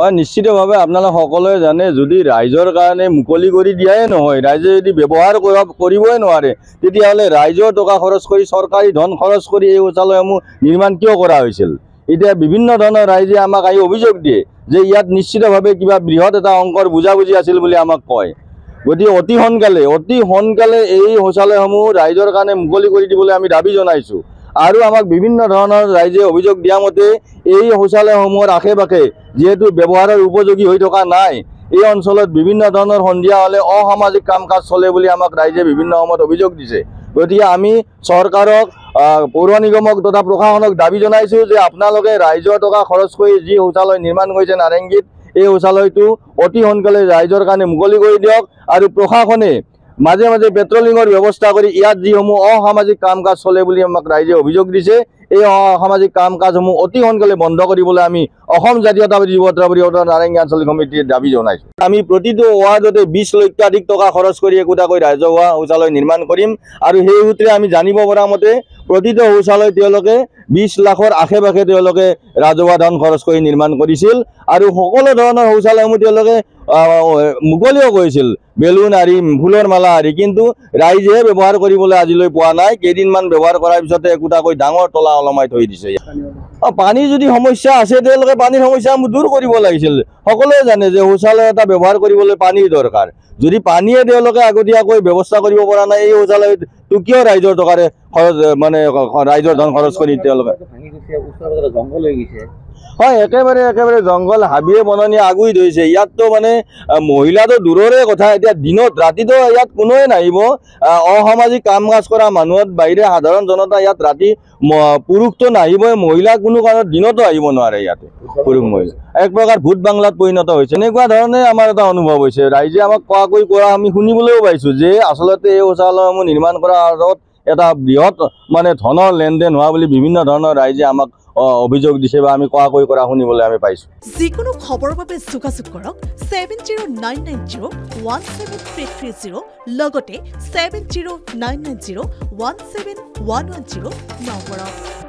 হয় নিশ্চিতভাৱে আপোনালোক সকলোৱে জানে যদি ৰাইজৰ কাৰণে মুকলি কৰি দিয়াই নহয় ৰাইজে যদি ব্যৱহাৰ কৰিবই নোৱাৰে তেতিয়াহ'লে ৰাইজৰ টকা খৰচ কৰি চৰকাৰী ধন খৰচ কৰি এই শৌচালয়সমূহ নিৰ্মাণ কিয় কৰা হৈছিল এতিয়া বিভিন্ন ধৰণৰ ৰাইজে আমাক আহি অভিযোগ দিয়ে যে ইয়াত নিশ্চিতভাৱে কিবা বৃহৎ এটা অংকৰ বুজাবুজি আছিল বুলি আমাক কয় গতিকে অতি সোনকালে এই শৌচালয়সমূহ ৰাইজৰ কাৰণে মুকলি কৰি দিবলৈ আমি দাবী জনাইছোঁ আৰু আমাক বিভিন্ন ধৰণৰ ৰাইজে অভিযোগ দিয়া মতে এই শৌচালয়সমূহৰ আশে পাশে যেহেতু ব্যৱহাৰৰ উপযোগী হৈ থকা নাই এই অঞ্চলত বিভিন্ন ধৰণৰ সন্ধিয়া হ'লে অসামাজিক কাম কাজ চলে বুলি আমাক ৰাইজে বিভিন্ন সময়ত অভিযোগ দিছে গতিকে আমি চৰকাৰক পৌৰ নিগমক তথা প্ৰশাসনক দাবী জনাইছোঁ যে আপোনালোকে ৰাইজৰ টকা খৰচ কৰি যি শৌচালয় নিৰ্মাণ কৰিছে নাৰেংগীত এই শৌচালয়টো অতি সোনকালে ৰাইজৰ কাৰণে মুকলি কৰি দিয়ক আৰু প্ৰশাসনে মাজে মাজে পেট্ৰলিঙৰ ব্যৱস্থা কৰি ইয়াত যিসমূহ অসামাজিক কাম কাজ চলে বুলি আমাক ৰাইজে অভিযোগ দিছে এই অসামাজিক কাম কাজসমূহ অতি সোনকালে বন্ধ কৰিবলৈ আমি অসম জাতীয়তাবাদী যুৱত্ৰা পৰিষদৰ নাৰেংগী আঞ্চলিক সমিতিৰ দাবী জনাইছোঁ আমি প্ৰতিটো ৱাৰ্ডতে 20 লক্ষাধিক টকা খৰচ কৰি একোটাকৈ ৰাজহুৱা শৌচালয় নিৰ্মাণ কৰিম আৰু সেই সূত্ৰে আমি জানিব পৰা মতে প্ৰতিটো শৌচালয় তেওঁলোকে 20 লাখৰ আশে পাশে তেওঁলোকে ৰাজহুৱা ধন খৰচ কৰি নিৰ্মাণ কৰিছিল আৰু সকলো ধৰণৰ শৌচালয়সমূহ তেওঁলোকে মুকলিও কৰিছিল বেলুন আৰি ফুলৰ মালা আৰি কিন্তু ৰাইজে ব্যৱহাৰ কৰিবলৈ আজিলৈ পোৱা নাই কেইদিনমান ব্যৱহাৰ কৰাৰ পিছতে একোটাকৈ ডাঙৰ তলা ওলমাই থৈ দিছে পানী যদি সমস্যা আছে তেওঁলোকে পানীৰ সমস্যাসমূহ দূৰ কৰিব লাগিছিল সকলোৱে জানে যে শৌচালয় এটা ব্যৱহাৰ কৰিবলৈ পানীৰ দৰকাৰ যদি পানীয়ে তেওঁলোকে আগতীয়াকৈ ব্যৱস্থা কৰিব পৰা নাই এই শৌচালয়টো কিয় ৰাইজৰ টকাৰে খৰচ মানে ৰাইজৰ ধন খৰচ কৰি তেওঁলোকে জংঘল হৈ গৈছে হয় একেবাৰে জংঘল হাবিয়ে বননিয়ে আগুৰি ধৰিছে ইয়াততো মানে মহিলাটো দূৰৰে কথা এতিয়া দিনত ৰাতিতো ইয়াত কোনোৱে নাহিব অসামাজিক কাম কাজ কৰা মানুহৰ বাহিৰে সাধাৰণ জনতা ইয়াত ৰাতি পুৰুষটো নাহিবই মহিলা কোনো কাৰণত দিনতো আহিব নোৱাৰে ইয়াতে পুৰুষ মহিলা এক প্ৰকাৰ ভূত বাংলাত পৰিণত হৈছে এনেকুৱা ধৰণে আমাৰ এটা অনুভৱ হৈছে ৰাইজে আমাক কোৱাকৈ কোৱা আমি শুনিবলৈও পাইছোঁ যে আচলতে এই শৌচালয়সমূহ নিৰ্মাণ কৰাৰ আঁৰত এটা বৃহৎ মানে ধনৰ লেনদেন হোৱা বুলি বিভিন্ন ধৰণৰ ৰাইজে আমাক অভিযোগ দিছে বা আমি কোৱাকৈ কৰা শুনিবলৈ আমি পাইছোঁ যিকোনো খবৰৰ বাবে যোগাযোগ কৰক 7099017330 লগতে 7099017110 নম্বৰত